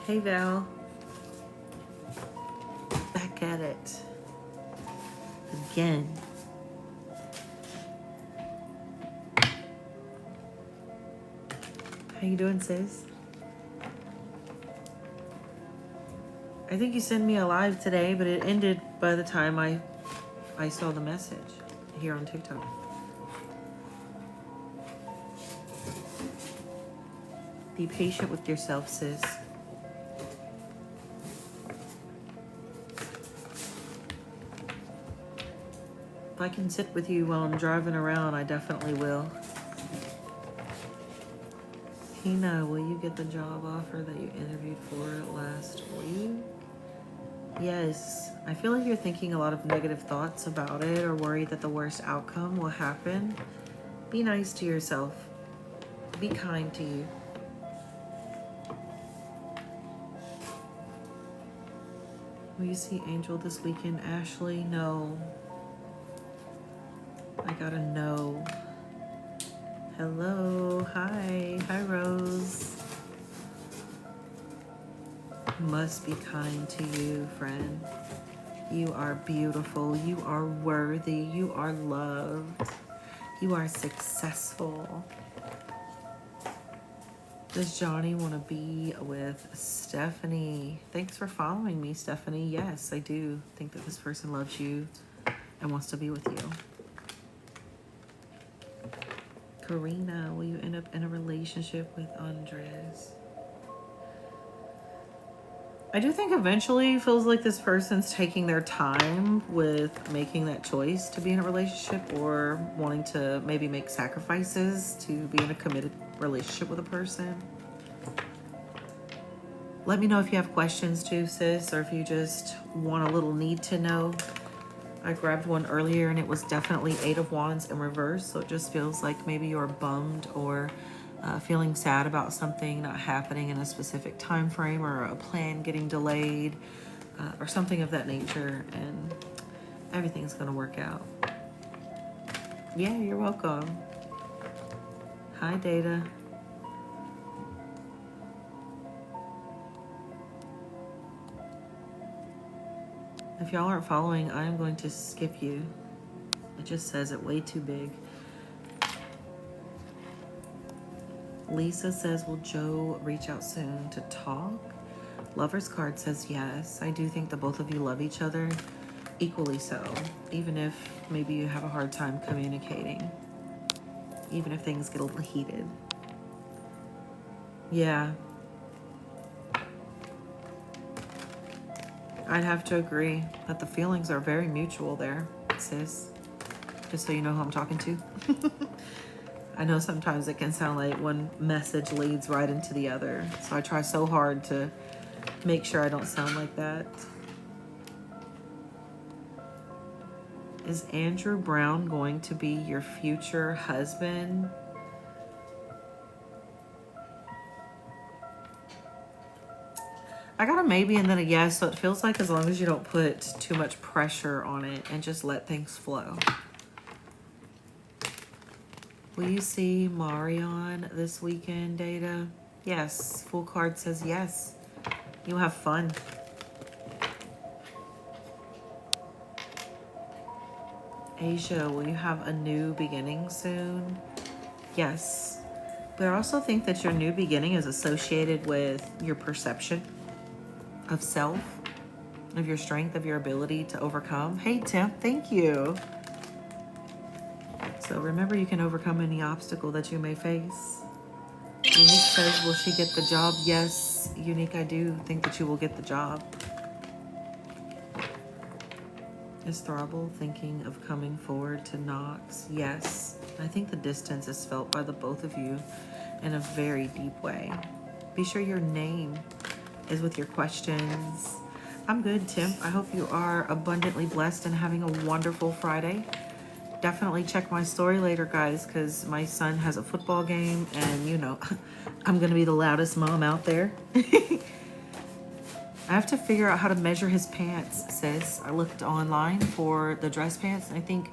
Hey Val, back at it again. How you doing, sis? I think you sent me a live today, but it ended by the time I saw the message here on TikTok. Be patient with yourself, sis. If I can sit with you while I'm driving around, I definitely will. Tina, will you get the job offer that you interviewed for last week? Yes. I feel like you're thinking a lot of negative thoughts about it or worried that the worst outcome will happen. Be nice to yourself. Be kind to you. Will you see Angel this weekend, Ashley? No. I gotta know. Hello. Hi. Hi, Rose. Must be kind to you, friend. You are beautiful. You are worthy. You are loved. You are successful. Does Johnny want to be with Stephanie? Thanks for following me, Stephanie. Yes, I do think that this person loves you and wants to be with you. Karina, will you end up in a relationship with Andres? I do think eventually it feels like this person's taking their time with making that choice to be in a relationship or wanting to maybe make sacrifices to be in a committed relationship with a person. Let me know if you have questions too, sis, or if you just want a little need to know. I grabbed one earlier and it was definitely 8 of Wands in reverse, so it just feels like maybe you're bummed or feeling sad about something not happening in a specific time frame or a plan getting delayed or something of that nature, and everything's going to work out. Yeah, you're welcome. Hi, Data. If y'all aren't following, I'm going to skip you. It just says it way too big. Lisa says, will Joe reach out soon to talk? Lover's card says yes. I do think the both of you love each other equally so, even if maybe you have a hard time communicating, even if things get a little heated. Yeah. I'd have to agree that the feelings are very mutual there, sis. Just so you know who I'm talking to. I know sometimes it can sound like one message leads right into the other. So I try so hard to make sure I don't sound like that. Is Andrew Brown going to be your future husband? I got a maybe and then a yes, so it feels like as long as you don't put too much pressure on it and just let things flow. Will you see Marion this weekend, Data? Yes. Full card says yes. You'll have fun. Asia, will you have a new beginning soon? Yes. But I also think that your new beginning is associated with your perception of self, of your strength, of your ability to overcome. Hey, Tim, thank you. So remember, you can overcome any obstacle that you may face. Unique says, will she get the job? Yes, Unique, I do think that you will get the job. Is Throbble thinking of coming forward to Knox? Yes. I think the distance is felt by the both of you in a very deep way. Be sure your name is with your questions. I'm good, Tim. I hope you are abundantly blessed and having a wonderful Friday. Definitely check my story later, guys, because my son has a football game and, you know, I'm going to be the loudest mom out there. I have to figure out how to measure his pants, sis. I looked online for the dress pants, and I think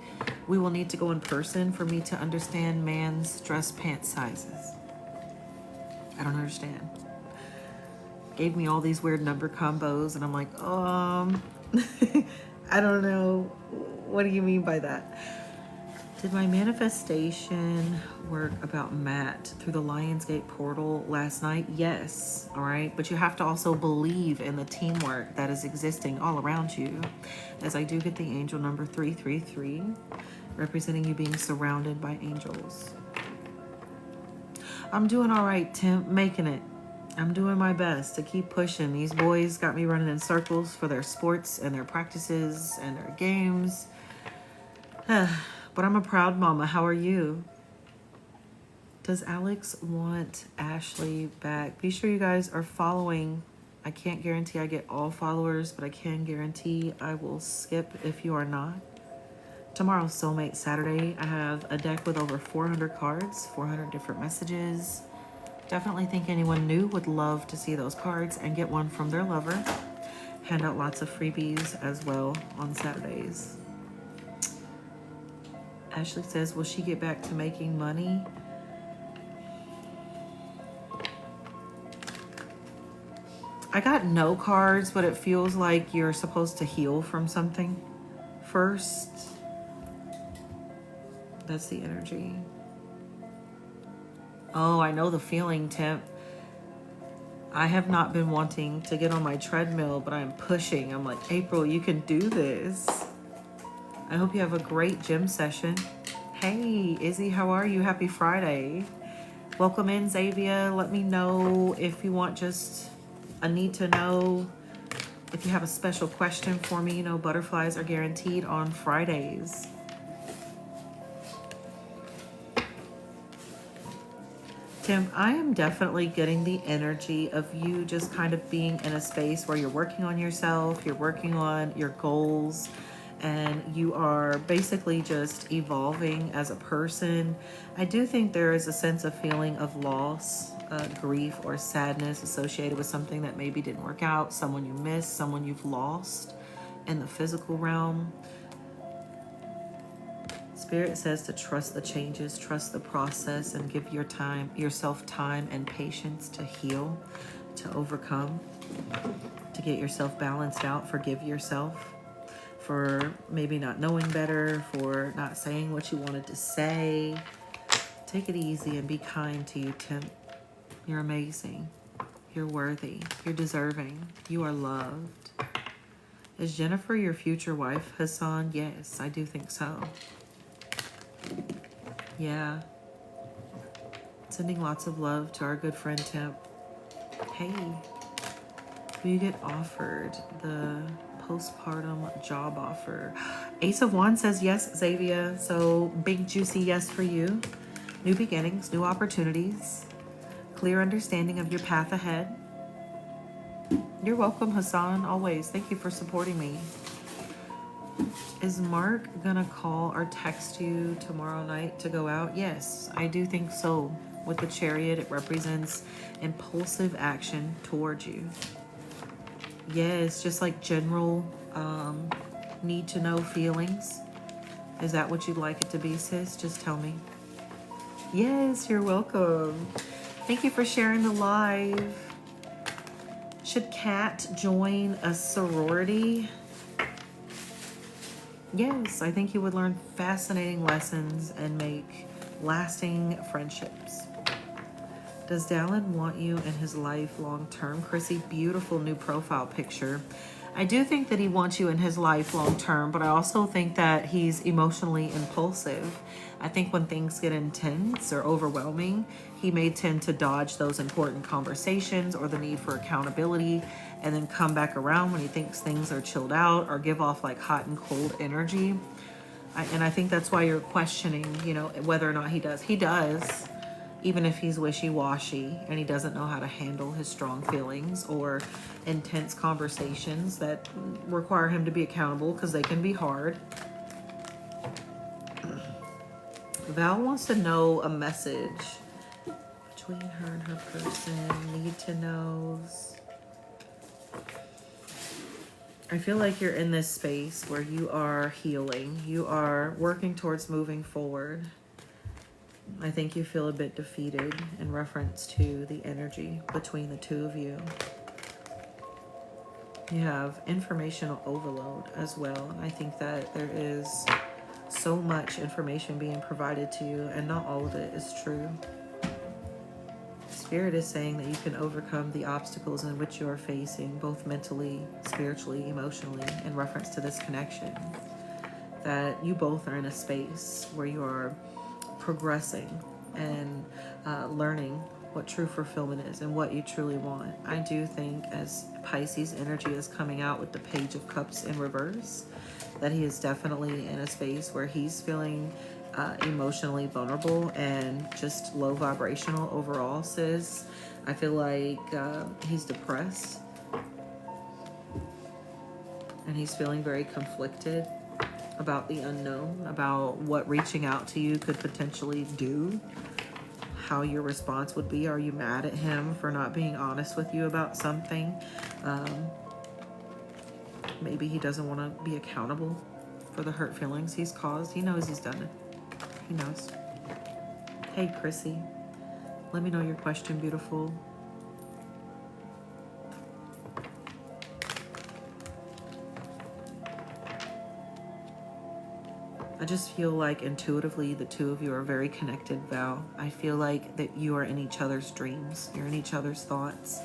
we will need to go in person for me to understand man's dress pant sizes. I don't understand. gave me all these weird number combos, and I'm like, I don't know. What do you mean by that? Did my manifestation work about Matt through the Lionsgate portal last night? Yes. All right. But you have to also believe in the teamwork that is existing all around you. As I do get the angel number 333, representing you being surrounded by angels. I'm doing all right, Tim. Making it. I'm doing my best to keep pushing. These boys got me running in circles for their sports and their practices and their games. But I'm a proud mama. How are you? Does Alex want Ashley back? Be sure you guys are following. I can't guarantee I get all followers, but I can guarantee I will skip if you are not. Tomorrow's Soulmate Saturday. I have a deck with over 400 cards, 400 different messages. Definitely think anyone new would love to see those cards and get one from their lover. Hand out lots of freebies as well on Saturdays. Ashley says, will she get back to making money? I got no cards, but it feels like you're supposed to heal from something first. That's the energy. Oh, I know the feeling, Temp. I have not been wanting to get on my treadmill, but I'm pushing. I'm like, April, you can do this. I hope you have a great gym session. Hey, Izzy, how are you? Happy Friday. Welcome in, Xavier. Let me know if you want just a need to know. If you have a special question for me, you know, butterflies are guaranteed on Fridays. Tim, I am definitely getting the energy of you just kind of being in a space where you're working on yourself, you're working on your goals, and you are basically just evolving as a person. I do think there is a sense of feeling of loss, grief, or sadness associated with something that maybe didn't work out, someone you missed, someone you've lost in the physical realm. Spirit says to trust the changes, trust the process, and give yourself time and patience to heal, to overcome, to get yourself balanced out. Forgive yourself for maybe not knowing better, for not saying what you wanted to say. Take it easy and be kind to you, Tim. You're amazing. You're worthy. You're deserving. You are loved. Is Jennifer your future wife, Hassan? Yes, I do think so. Yeah. Sending lots of love to our good friend Temp. Hey, will you get offered the postpartum job offer? Ace of Wands says yes, Xavier. So big juicy yes for you. New beginnings, new opportunities, clear understanding of your path ahead. You're welcome, Hassan, always. Thank you for supporting me. Is Mark gonna call or text you tomorrow night to go out? Yes, I do think so. With the Chariot, it represents impulsive action towards you. Yes, just like general need to know feelings. Is that what you'd like it to be, sis? Just tell me. Yes, you're welcome. Thank you for sharing the live. Should Kat join a sorority? Yes, I think you would learn fascinating lessons and make lasting friendships. Does Dallin want you in his life long term? Chrissy, beautiful new profile picture. I do think that he wants you in his life long term, but I also think that he's emotionally impulsive. I think when things get intense or overwhelming, he may tend to dodge those important conversations or the need for accountability, and then come back around when he thinks things are chilled out or give off like hot and cold energy. And I think that's why you're questioning, you know, whether or not he does. He does, even if he's wishy-washy and he doesn't know how to handle his strong feelings or intense conversations that require him to be accountable, because they can be hard. Val wants to know a message between her and her person. Need to knows. I feel like you're in this space where you are healing. You are working towards moving forward. I think you feel a bit defeated in reference to the energy between the two of you. You have informational overload as well. I think that there is so much information being provided to you, and not all of it is true. Spirit is saying that you can overcome the obstacles in which you are facing, both mentally, spiritually, emotionally, in reference to this connection. That you both are in a space where you are progressing and learning what true fulfillment is and what you truly want. I do think, as Pisces energy is coming out with the Page of Cups in reverse, that he is definitely in a space where he's feeling emotionally vulnerable and just low vibrational overall, sis. I feel like he's depressed and he's feeling very conflicted about the unknown, about what reaching out to you could potentially do, how your response would be. Are you mad at him for not being honest with you about something? Maybe he doesn't want to be accountable for the hurt feelings he's caused. He knows he's done it. He knows. Hey, Chrissy. Let me know your question, beautiful. I just feel like intuitively the two of you are very connected, Val. I feel like that you are in each other's dreams. You're in each other's thoughts.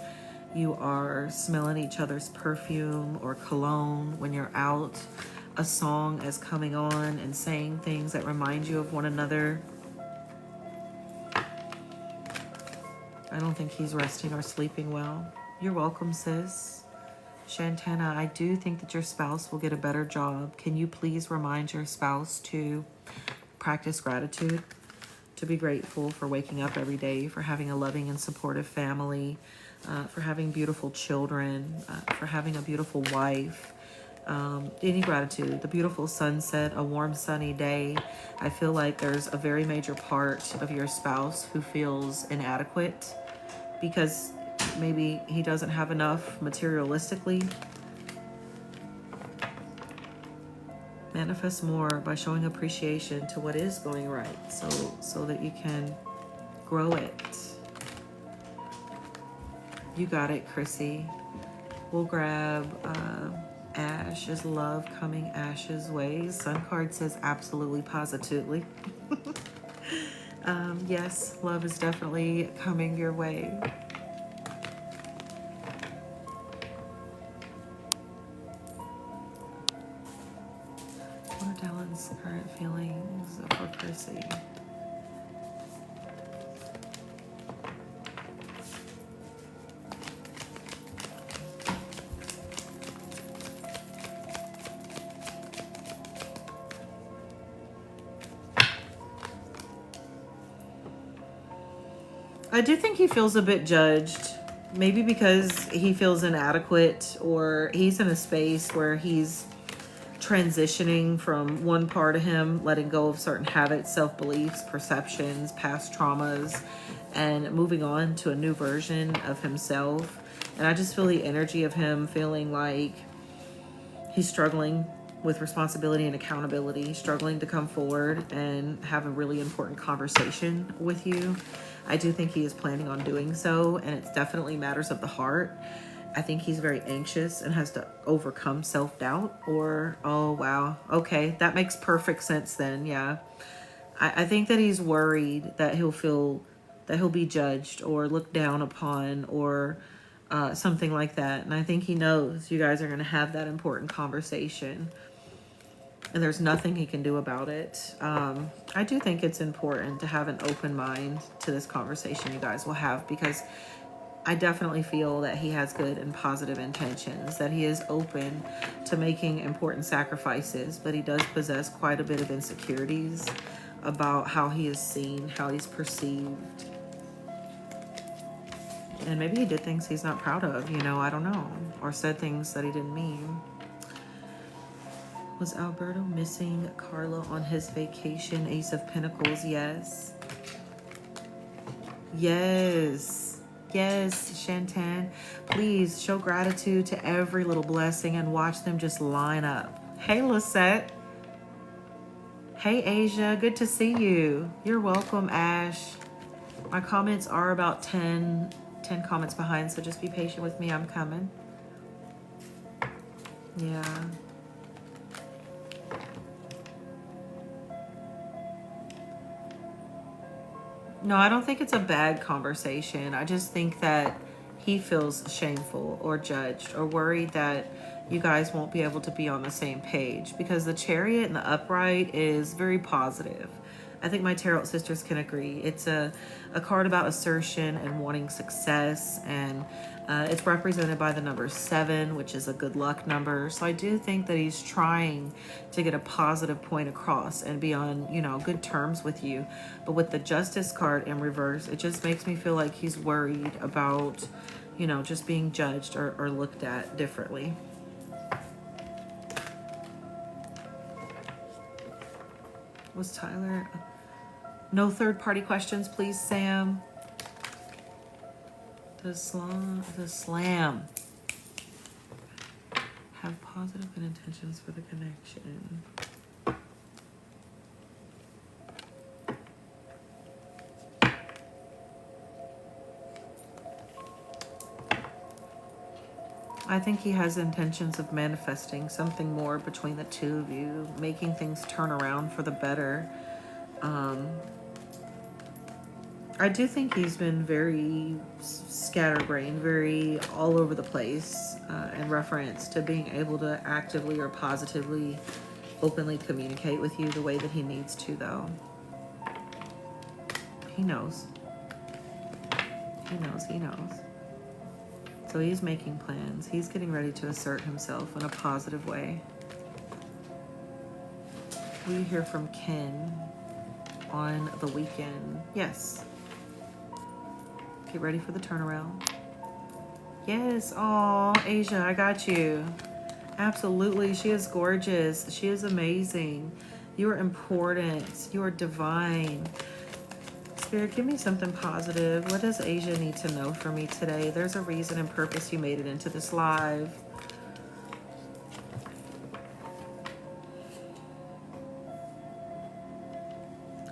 You are smelling each other's perfume or cologne when you're out. A song is coming on and saying things that remind you of one another. I don't think he's resting or sleeping well. You're welcome, sis. Shantana, I do think that your spouse will get a better job. Can you please remind your spouse to practice gratitude, to be grateful for waking up every day, for having a loving and supportive family, for having beautiful children, for having a beautiful wife. Any gratitude, the beautiful sunset, a warm sunny day. I feel like there's a very major part of your spouse who feels inadequate because maybe he doesn't have enough materialistically. Manifest more by showing appreciation to what is going right, so that you can grow it. You got it, Chrissy. We'll grab Ash. Is love coming Ash's way? Sun card says absolutely, positively. Yes, love is definitely coming your way. What are Dylan's current feelings for Chrissy? I do think he feels a bit judged, maybe because he feels inadequate, or he's in a space where he's transitioning from one part of him, letting go of certain habits, self-beliefs, perceptions, past traumas, and moving on to a new version of himself. And I just feel the energy of him feeling like he's struggling with responsibility and accountability, struggling to come forward and have a really important conversation with you. I do think he is planning on doing so, and it's definitely matters of the heart. I think he's very anxious and has to overcome self-doubt, or, oh, wow. Okay, that makes perfect sense then, yeah. I think that he's worried that he'll be judged or looked down upon, or something like that. And I think he knows you guys are going to have that important conversation, and there's nothing he can do about it. I do think it's important to have an open mind to this conversation you guys will have, because I definitely feel that he has good and positive intentions, that he is open to making important sacrifices, but he does possess quite a bit of insecurities about how he is seen, how he's perceived. And maybe he did things he's not proud of, I don't know, or said things that he didn't mean. Was Alberto missing Carla on his vacation? Ace of Pentacles, yes. Yes, Shantan. Please show gratitude to every little blessing and watch them just line up. Hey, Lisette. Hey, Asia. Good to see you. You're welcome, Ash. My comments are about 10 comments behind, so just be patient with me. I'm coming. Yeah. No, I don't think it's a bad conversation. I just think that he feels shameful or judged or worried that you guys won't be able to be on the same page, because the Chariot and the Upright is very positive. I think my tarot sisters can agree. It's a card about assertion and wanting success, and it's represented by the number 7, which is a good luck number. So I do think that he's trying to get a positive point across and be on, you know, good terms with you. But with the Justice card in reverse, it just makes me feel like he's worried about, you know, just being judged or looked at differently. Was Tyler? No third-party questions, please, Sam. The slam. Have positive intentions for the connection. I think he has intentions of manifesting something more between the two of you, making things turn around for the better. I do think he's been very scatterbrained, very all over the place in reference to being able to actively or positively, openly communicate with you the way that he needs to, though. He knows. He knows, he knows. So he's making plans. He's getting ready to assert himself in a positive way. We hear from Ken on the weekend. Yes. Get ready for the turnaround. Yes. Oh, Asia, I got you. Absolutely. She is gorgeous. She is amazing. You are important. You are divine. Spirit, give me something positive. What does Asia need to know from me today? There's a reason and purpose you made it into this live.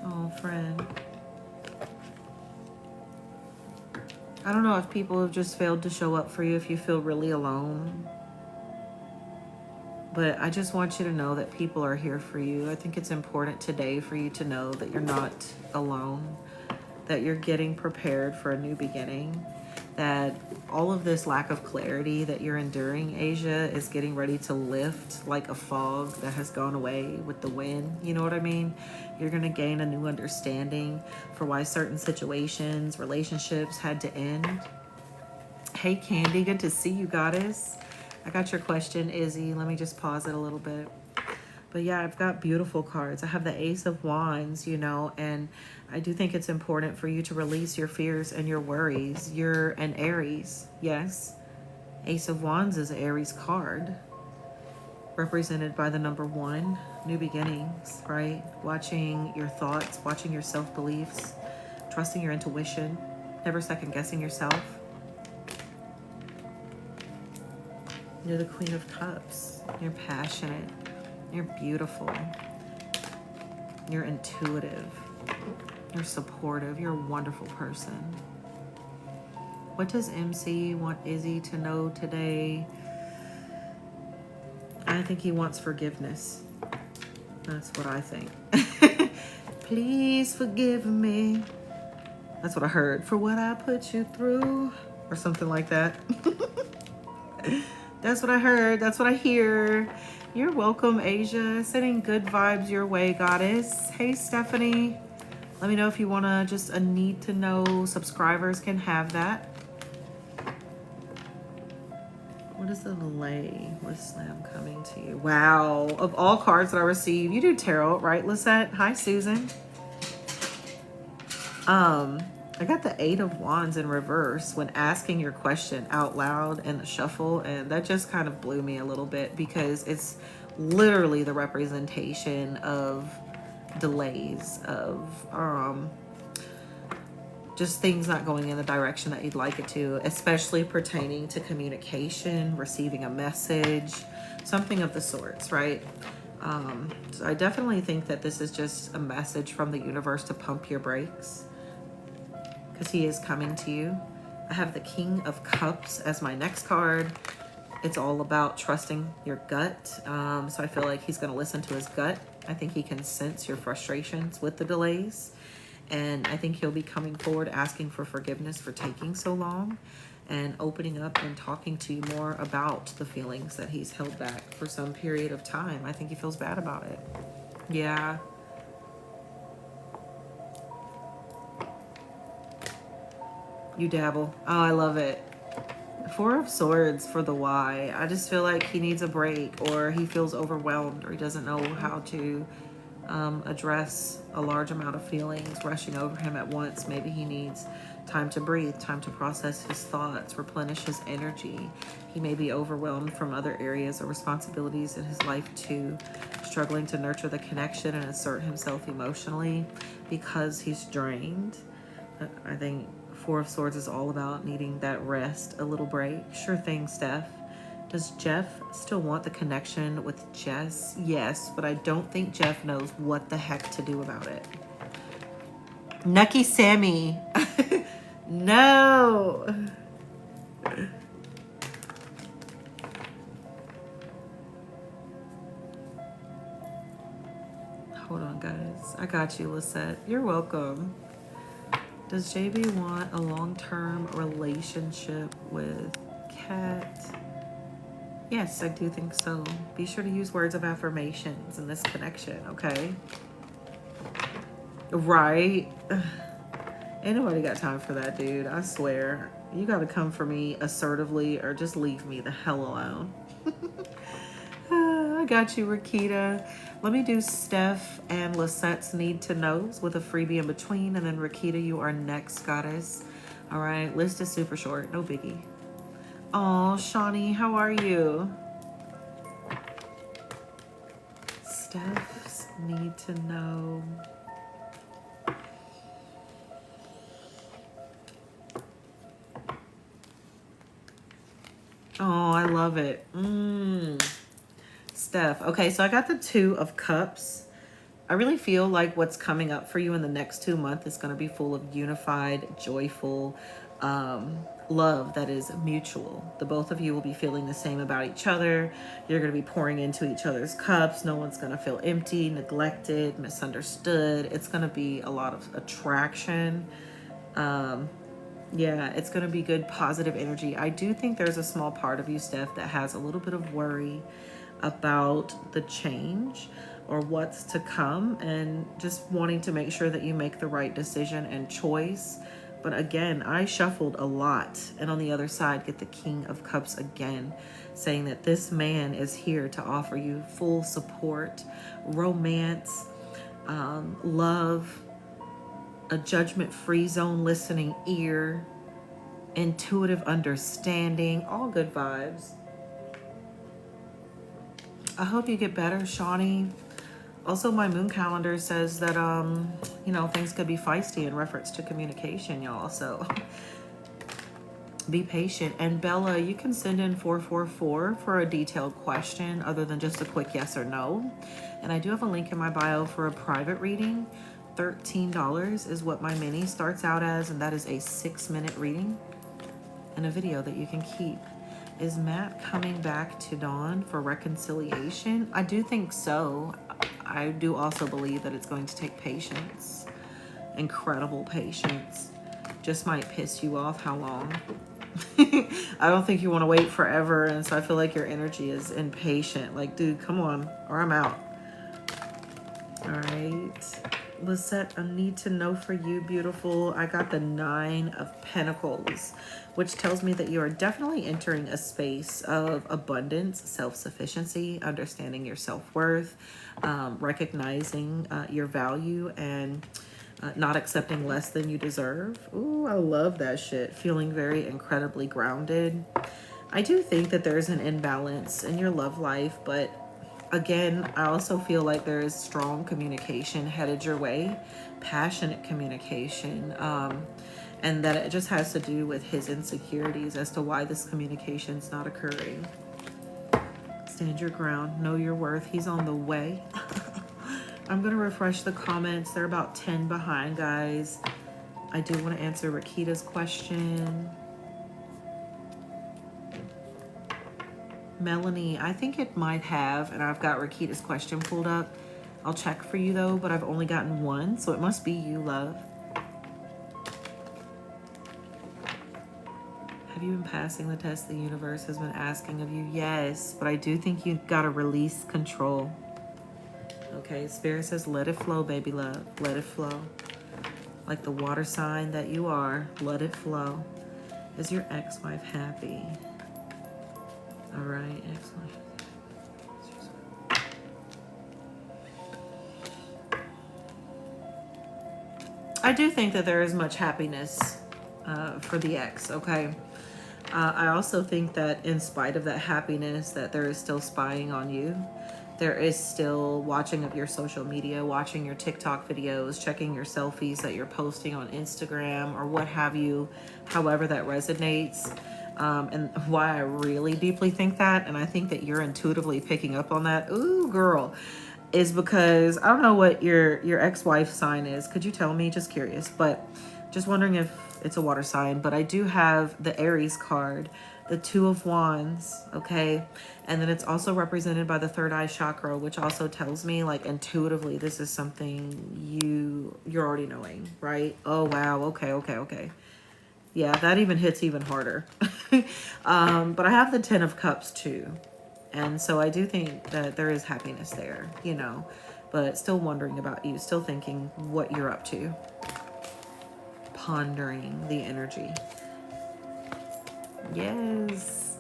Oh, friend. I don't know if people have just failed to show up for you, if you feel really alone. But I just want you to know that people are here for you. I think it's important today for you to know that you're not alone, that you're getting prepared for a new beginning, that all of this lack of clarity that you're enduring, Asia, is getting ready to lift like a fog that has gone away with the wind. You know what I mean? You're going to gain a new understanding for why certain situations, relationships had to end. Hey, Candy, good to see you, goddess. I got your question, Izzy. Let me just pause it a little bit. But yeah, I've got beautiful cards. I have the Ace of Wands, you know, and I do think it's important for you to release your fears and your worries. You're an Aries, yes. Ace of Wands is an Aries card, represented by the number 1, new beginnings, right? Watching your thoughts, watching your self-beliefs, trusting your intuition, never second-guessing yourself. You're the Queen of Cups. You're passionate. You're beautiful. You're intuitive. You're supportive. You're a wonderful person. What does MC want Izzy to know today? I think he wants forgiveness. That's what I think. Please forgive me. That's what I heard. For what I put you through. Or something like that. That's what I heard. That's what I hear. You're welcome, Asia. Sending good vibes your way, goddess. Hey, Stephanie. Let me know if you want to just a need to know. Subscribers can have that. What is the delay with Slam coming to you? Wow. Of all cards that I receive, you do tarot, right, Lisette? Hi, Susan. I got the 8 of Wands in reverse when asking your question out loud in the shuffle, and that just kind of blew me a little bit because it's literally the representation of delays, of just things not going in the direction that you'd like it to, especially pertaining to communication, receiving a message, something of the sorts, right? So I definitely think that this is just a message from the universe to pump your brakes, because he is coming to you. I have the King of Cups as my next card, It's all about trusting your gut. So I feel like he's going to listen to his gut. I think he can sense your frustrations with the delays. And I think he'll be coming forward asking for forgiveness for taking so long and opening up and talking to you more about the feelings that he's held back for some period of time. I think he feels bad about it. Yeah. You dabble. Oh, I love it. Four of Swords for the why. I just feel like he needs a break, or he feels overwhelmed, or he doesn't know how to address a large amount of feelings rushing over him at once. Maybe he needs time to breathe, time to process his thoughts, replenish his energy. He may be overwhelmed from other areas or responsibilities in his life too, struggling to nurture the connection and assert himself emotionally because he's drained. I think Four of Swords is all about needing that rest, a little break. Sure thing, Steph. Does Jeff still want the connection with Jess? Yes, but I don't think Jeff knows what the heck to do about it. Nucky Sammy. No. Hold on, guys. I got you, Lisette. You're welcome. Does JB want a long-term relationship with Kat? Yes, I do think so. Be sure to use words of affirmations in this connection, okay? Right? Ain't nobody got time for that, dude. I swear. You gotta come for me assertively or just leave me the hell alone. I got you, Rakita. Let me do Steph and Lisette's need to knows with a freebie in between, and then Rakita, you are next, goddess. All right, list is super short, no biggie. Oh, Shawnee, how are you? Steph's need to know. Oh, I love it. Steph. Okay, so I got the Two of Cups. I really feel like what's coming up for you in the next 2 months is going to be full of unified, joyful love that is mutual. The both of you will be feeling the same about each other. You're going to be pouring into each other's cups. No one's going to feel empty, neglected, misunderstood. It's going to be a lot of attraction. Yeah, it's going to be good, positive energy. I do think there's a small part of you, Steph, that has a little bit of worry about the change or what's to come, and just wanting to make sure that you make the right decision and choice. But again, I shuffled a lot, and on the other side get the King of Cups again, saying that this man is here to offer you full support, romance, love, a judgment-free zone, listening ear, intuitive understanding, all good vibes. I hope you get better, Shawnee. Also, my moon calendar says that, you know, things could be feisty in reference to communication, y'all. So be patient. And Bella, you can send in 444 for a detailed question other than just a quick yes or no. And I do have a link in my bio for a private reading. $13 is what my mini starts out as, and that is a 6-minute reading and a video that you can keep. Is Matt coming back to Dawn for reconciliation? I do think so. I do also believe that it's going to take patience, incredible patience. Just might piss you off how long. I don't think you want to wait forever, and so I feel like your energy is impatient. Like, dude, come on, or I'm out. All right. Lisette, a need to know for you, beautiful. I got the 9 of Pentacles, which tells me that you are definitely entering a space of abundance, self-sufficiency, understanding your self-worth, recognizing your value, and not accepting less than you deserve. Ooh, I love that shit. Feeling very incredibly grounded. I do think that there's an imbalance in your love life, but again, I also feel like there is strong communication headed your way, passionate communication, and that it just has to do with his insecurities as to why this communication is not occurring. Stand your ground, know your worth. He's on the way. I'm going to refresh the comments. They're about 10 behind, guys. I do want to answer Rakita's question. Melanie, I think it might have, and I've got Rakita's question pulled up. I'll check for you though, but I've only gotten one, so it must be you, love. Have you been passing the test the universe has been asking of you? Yes, but I do think you gotta release control. Okay, Spirit says let it flow, baby love. Let it flow. Like the water sign that you are, let it flow. Is your ex-wife happy? All right, ex-wife. I do think that there is much happiness for the ex, okay? I also think that in spite of that happiness, that there is still spying on you. There is still watching of your social media, watching your TikTok videos, checking your selfies that you're posting on Instagram or what have you, however that resonates. And why I really deeply think that, and I think that you're intuitively picking up on that, ooh, girl, is because I don't know what your ex-wife sign is. Could you tell me? Just curious, but just wondering if it's a water sign. But I do have the Aries card, the Two of Wands, okay? And then it's also represented by the third eye chakra, which also tells me like intuitively this is something you're already knowing, right? Oh, wow. Okay. Yeah, that even hits even harder. But I have the Ten of Cups too. And so I do think that there is happiness there, you know, but still wondering about you, still thinking what you're up to. Pondering the energy. Yes.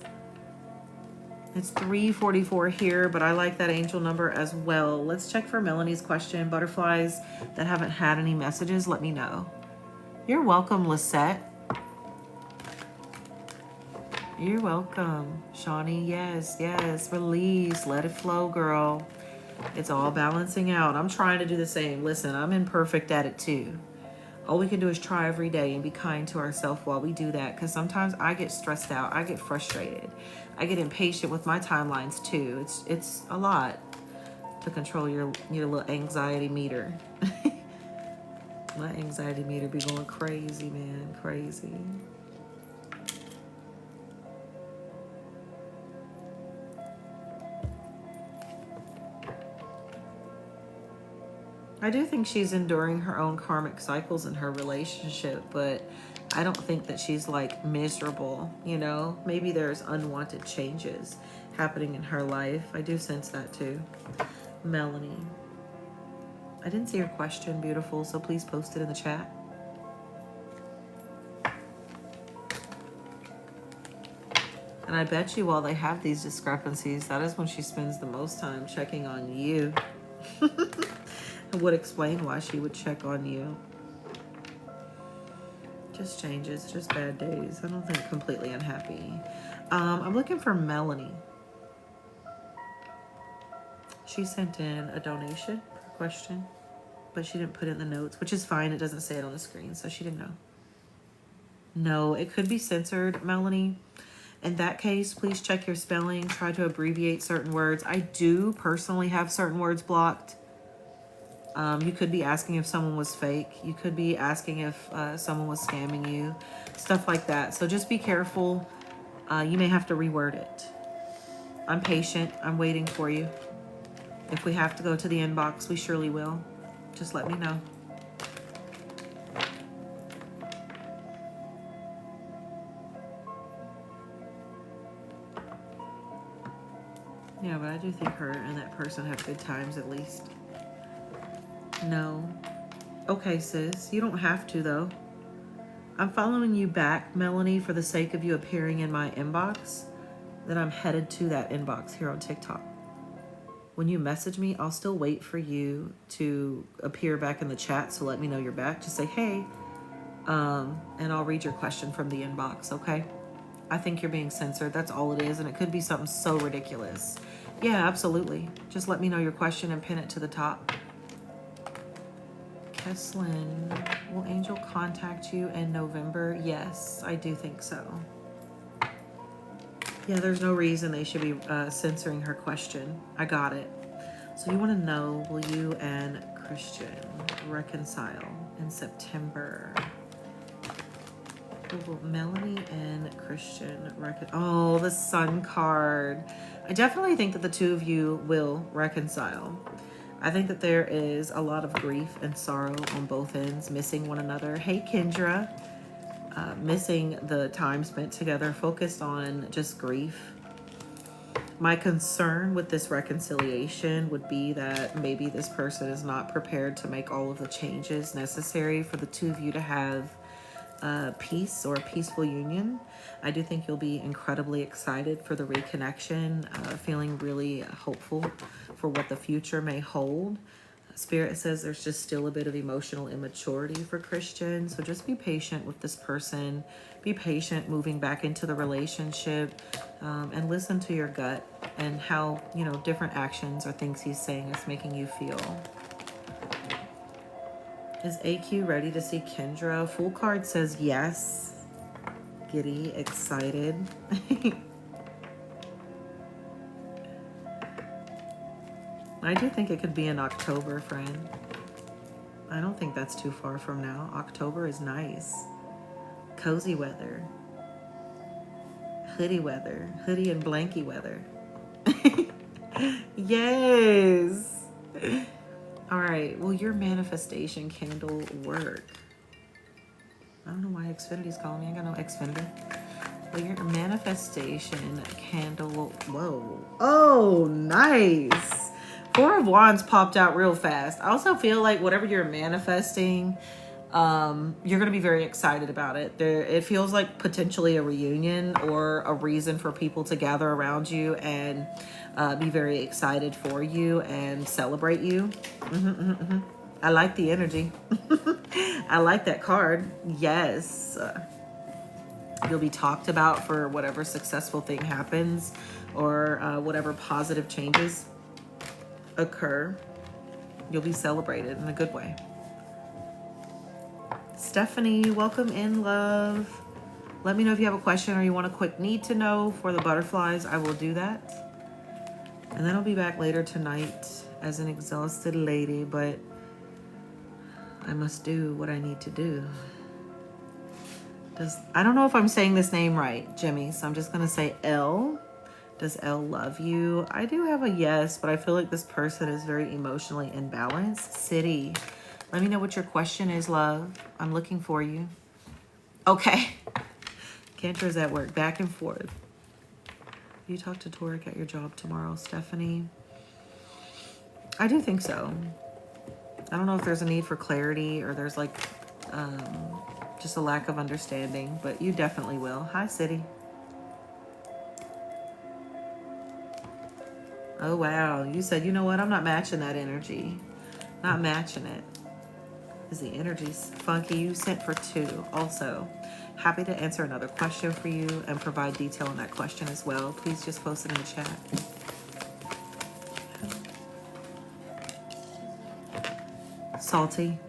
It's 3:44 here, but I like that angel number as well. Let's check for Melanie's question. Butterflies that haven't had any messages, let me know. You're welcome, Lisette. You're welcome, Shawnee. Yes. Release. Let it flow, girl. It's all balancing out. I'm trying to do the same. Listen, I'm imperfect at it too. All we can do is try every day and be kind to ourselves while we do that. Because sometimes I get stressed out. I get frustrated. I get impatient with my timelines too. It's a lot to control your little anxiety meter. My anxiety meter be going crazy, man. Crazy. I do think she's enduring her own karmic cycles in her relationship, but I don't think that she's like miserable, you know? Maybe there's unwanted changes happening in her life. I do sense that too. Melanie. I didn't see your question, beautiful, so please post it in the chat. And I bet you while they have these discrepancies, that is when she spends the most time checking on you. Would explain why she would check on you. Just changes, just bad days. I don't think completely unhappy. I'm looking for Melanie. She sent in a donation question, but she didn't put it in the notes, which is fine. It doesn't say it on the screen, so she didn't know. No, it could be censored, Melanie. In that case, please check your spelling. Try to abbreviate certain words. I do personally have certain words blocked. You could be asking if someone was fake. You could be asking if someone was scamming you. Stuff like that. So just be careful. You may have to reword it. I'm patient. I'm waiting for you. If we have to go to the inbox, we surely will. Just let me know. Yeah, but I do think her and that person have good times at least. No. Okay, sis. You don't have to, though. I'm following you back, Melanie, for the sake of you appearing in my inbox. Then I'm headed to that inbox here on TikTok. When you message me, I'll still wait for you to appear back in the chat, so let me know you're back. Just say, hey, and I'll read your question from the inbox, okay? I think you're being censored. That's all it is, and it could be something so ridiculous. Yeah, absolutely. Just let me know your question and pin it to the top. Keslin, will Angel contact you in November? Yes, I do think so. Yeah, there's no reason they should be censoring her question. I got it. So you want to know, will you and Christian reconcile in September? Will Melanie and Christian oh, the Sun card. I definitely think that the two of you will reconcile. I think that there is a lot of grief and sorrow on both ends, missing one another. Hey, Kendra, missing the time spent together, focused on just grief. My concern with this reconciliation would be that maybe this person is not prepared to make all of the changes necessary for the two of you to have peace or a peaceful union. I do think you'll be incredibly excited for the reconnection, feeling really hopeful for what the future may hold. Spirit says there's just still a bit of emotional immaturity for Christian. So just be patient with this person. Be patient moving back into the relationship, and listen to your gut and how, you know, different actions or things he's saying is making you feel. Is AQ ready to see Kendra? Full card says yes. Giddy, excited. I do think it could be in October, friend. I don't think that's too far from now. October is nice. Cozy weather. Hoodie weather. Hoodie and blankie weather. Yes. All right. Will your manifestation candle work? I don't know why Xfinity's calling me. I got no Xfinity. Will your manifestation candle... Whoa. Oh, nice. Four of Wands popped out real fast. I also feel like whatever you're manifesting, you're going to be very excited about it. It feels like potentially a reunion or a reason for people to gather around you and be very excited for you and celebrate you. I like the energy. I like that card. Yes. You'll be talked about for whatever successful thing happens, or whatever positive changes occur. You'll be celebrated in a good way. Stephanie, welcome in, love. Let me know if you have a question or you want a quick need to know for the butterflies. I will do that. And then I'll be back later tonight as an exhausted lady, but I must do what I need to do. I don't know if I'm saying this name right, Jimmy, so I'm just going to say L. Does L love you? I do have a yes, but I feel like this person is very emotionally imbalanced. City, let me know what your question is, love. I'm looking for you. Okay. Kendra's at work, back and forth. You talk to Torek at your job tomorrow, Stephanie? I do think so. I don't know if there's a need for clarity or there's like just a lack of understanding, but you definitely will. Hi, City. Oh, wow. You said, you know what? I'm not matching that energy. Not matching it. Is the energy's funky? You sent for 2. Also, happy to answer another question for you and provide detail on that question as well. Please just post it in the chat. Salty.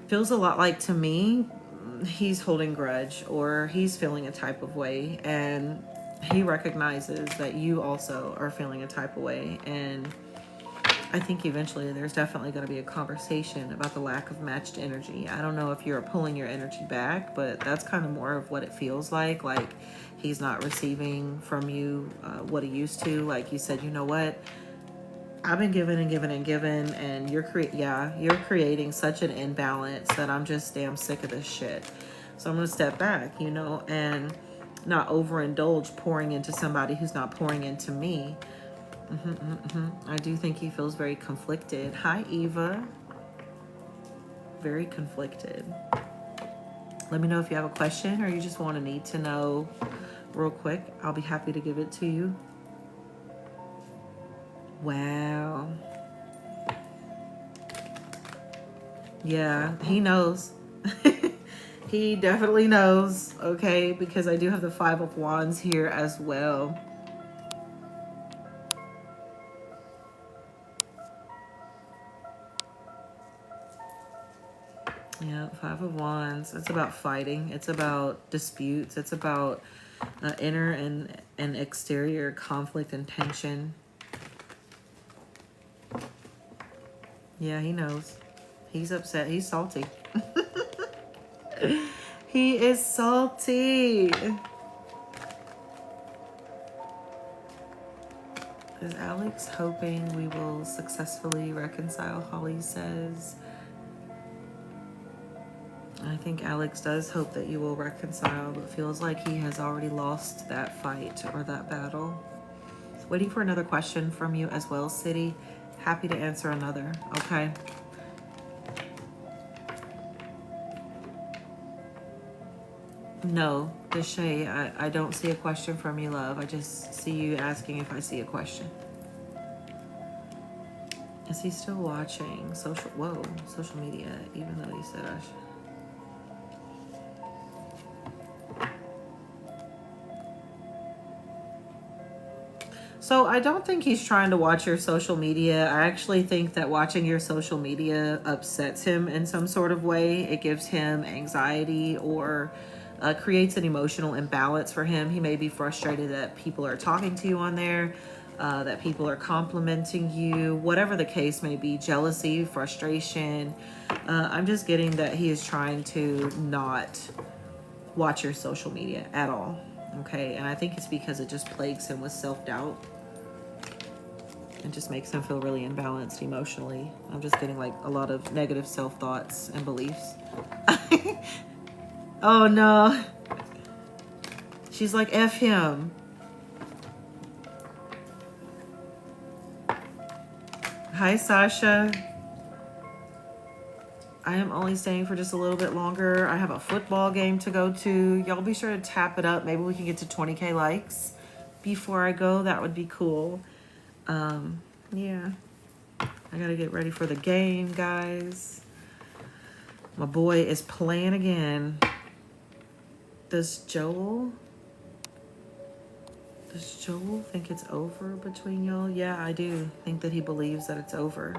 Feels a lot like, to me, he's holding grudge or he's feeling a type of way, and he recognizes that you also are feeling a type of way. And I think eventually there's definitely going to be a conversation about the lack of matched energy. I don't know if you're pulling your energy back, but that's kind of more of what it feels like. Like he's not receiving from you what he used to. Like you said, you know what? I've been giving and giving and giving, and you're creating such an imbalance that I'm just damn sick of this shit. So I'm going to step back, you know, and not overindulge pouring into somebody who's not pouring into me. I do think he feels very conflicted. Hi, Eva. Very conflicted. Let me know if you have a question or you just want to need to know real quick. I'll be happy to give it to you. Wow. Yeah, he knows. He definitely knows, okay? Because I do have the 5 of Wands here as well. Yeah, 5 of Wands. It's about fighting. It's about disputes. It's about inner and exterior conflict and tension. Yeah, he knows. He's upset. He's salty. He is salty. Is Alex hoping we will successfully reconcile? Holly says. I think Alex does hope that you will reconcile, but feels like he has already lost that fight or that battle. Waiting for another question from you as well, City. Happy to answer another. Okay. No, Deshay, I don't see a question from you, love. I just see you asking if I see a question. Is he still watching social media, even though he said I should? So I don't think he's trying to watch your social media. I actually think that watching your social media upsets him in some sort of way. It gives him anxiety or creates an emotional imbalance for him. He may be frustrated that people are talking to you on there, that people are complimenting you, whatever the case may be, jealousy, frustration. I'm just getting that he is trying to not watch your social media at all. Okay, and I think it's because it just plagues him with self-doubt. It just makes him feel really imbalanced emotionally. I'm just getting like a lot of negative self-thoughts and beliefs. Oh no. She's like, F him. Hi, Sasha. I am only staying for just a little bit longer. I have a football game to go to. Y'all be sure to tap it up. Maybe we can get to 20K likes before I go. That would be cool. Yeah. I gotta get ready for the game, guys. My boy is playing again. Does Joel think it's over between y'all? Yeah, I do think that he believes that it's over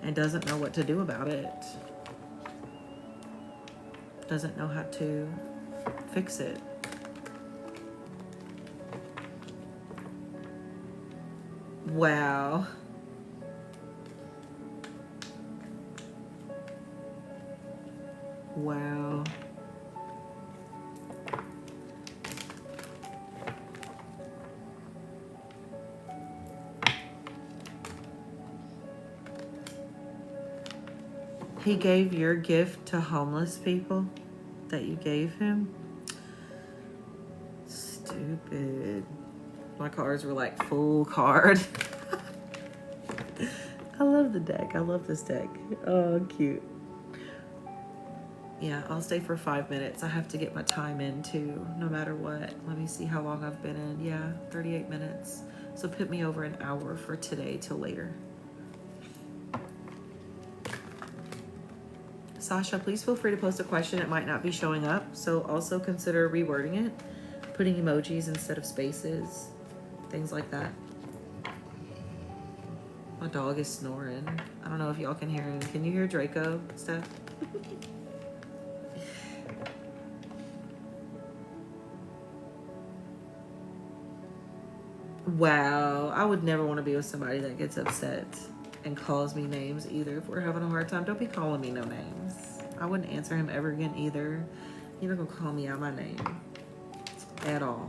and doesn't know what to do about it. Doesn't know how to fix it. Wow. Wow. He gave your gift to homeless people that you gave him? Stupid. My cards were like full card. I love the deck. I love this deck. Oh, cute. Yeah, I'll stay for 5 minutes. I have to get my time in too, no matter what. Let me see how long I've been in. Yeah, 38 minutes. So put me over an hour for today till later. Sasha, please feel free to post a question. It might not be showing up, so also consider rewording it, putting emojis instead of spaces, things like that. My dog is snoring. I don't know if y'all can hear him. Can you hear Draco, Steph? Wow, I would never want to be with somebody that gets upset and calls me names either. If we're having a hard time, don't be calling me no names. I wouldn't answer him ever again either. You're not gonna call me out my name at all.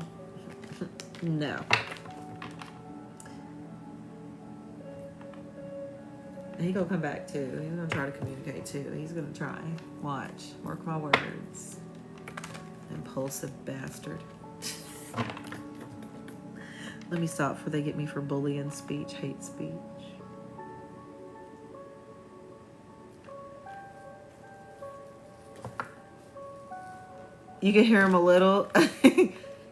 No. He gonna come back too. He's gonna try to communicate too. He's gonna try. Watch. Work my words. Impulsive bastard. Let me stop before they get me for bullying speech, hate speech. You can hear him a little.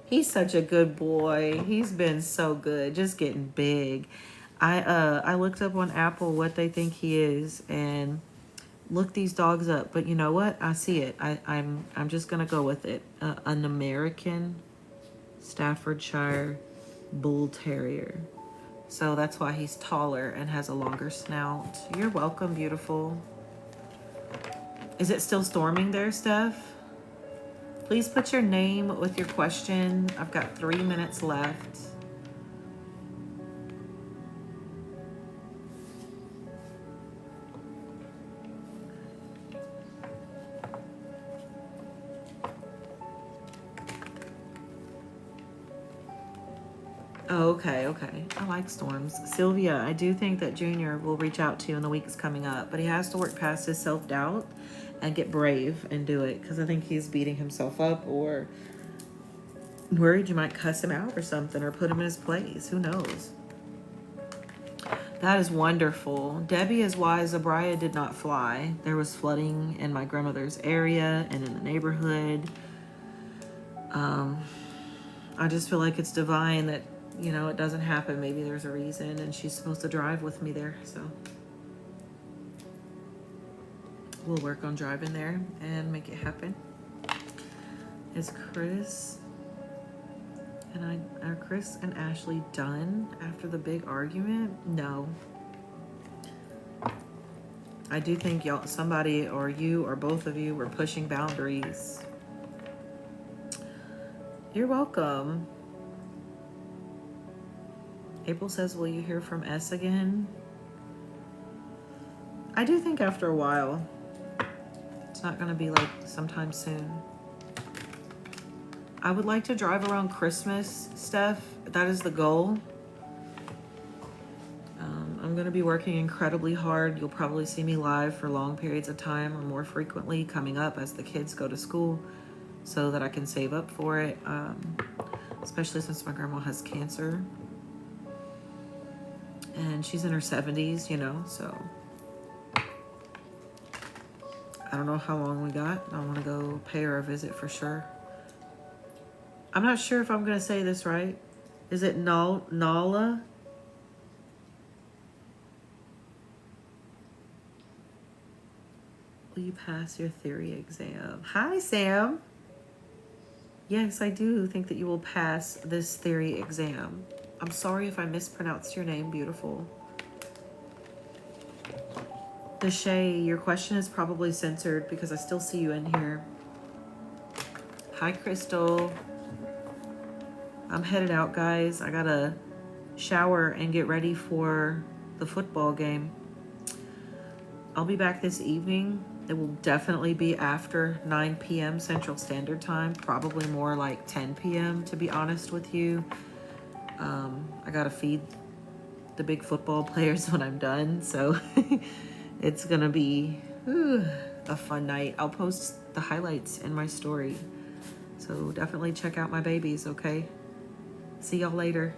He's such a good boy. He's been so good, just getting big. I looked up on Apple what they think he is and looked these dogs up. But you know what? I see it. I'm just gonna go with it. An American Staffordshire Bull Terrier. So that's why he's taller and has a longer snout. You're welcome, beautiful. Is it still storming there, Steph? Please put your name with your question. I've got 3 minutes left. Oh, okay, okay. I like storms. Sylvia, I do think that Junior will reach out to you in the weeks coming up, but he has to work past his self-doubt and get brave and do it, because I think he's beating himself up or worried you might cuss him out or something or put him in his place. Who knows? That is wonderful. Debbie is wise. Abria did not fly. There was flooding in my grandmother's area and in the neighborhood. I just feel like it's divine that, you know, it doesn't happen. Maybe there's a reason, and she's supposed to drive with me there. So we'll work on driving there and make it happen. Is Chris are Chris and Ashley done after the big argument? No. I do think y'all, somebody or you or both of you were pushing boundaries. You're welcome. April says, will you hear from S again? I do think after a while. It's not going to be like sometime soon. I would like to drive around Christmas, Steph. That is the goal. I'm going to be working incredibly hard. You'll probably see me live for long periods of time or more frequently coming up as the kids go to school so that I can save up for it, especially since my grandma has cancer. And she's in her 70s, you know, so I don't know how long we got. I want to go pay her a visit for sure. I'm not sure if I'm going to say this right. Is it Nala? Will you pass your theory exam? Hi, Sam. Yes, I do think that you will pass this theory exam. I'm sorry if I mispronounced your name, beautiful. Deshay, your question is probably censored because I still see you in here. Hi, Crystal. I'm headed out, guys. I gotta shower and get ready for the football game. I'll be back this evening. It will definitely be after 9 p.m. Central Standard Time, probably more like 10 p.m. to be honest with you. I gotta feed the big football players when I'm done, so it's gonna be a fun night. I'll post the highlights in my story, so definitely check out my babies, okay? See y'all later.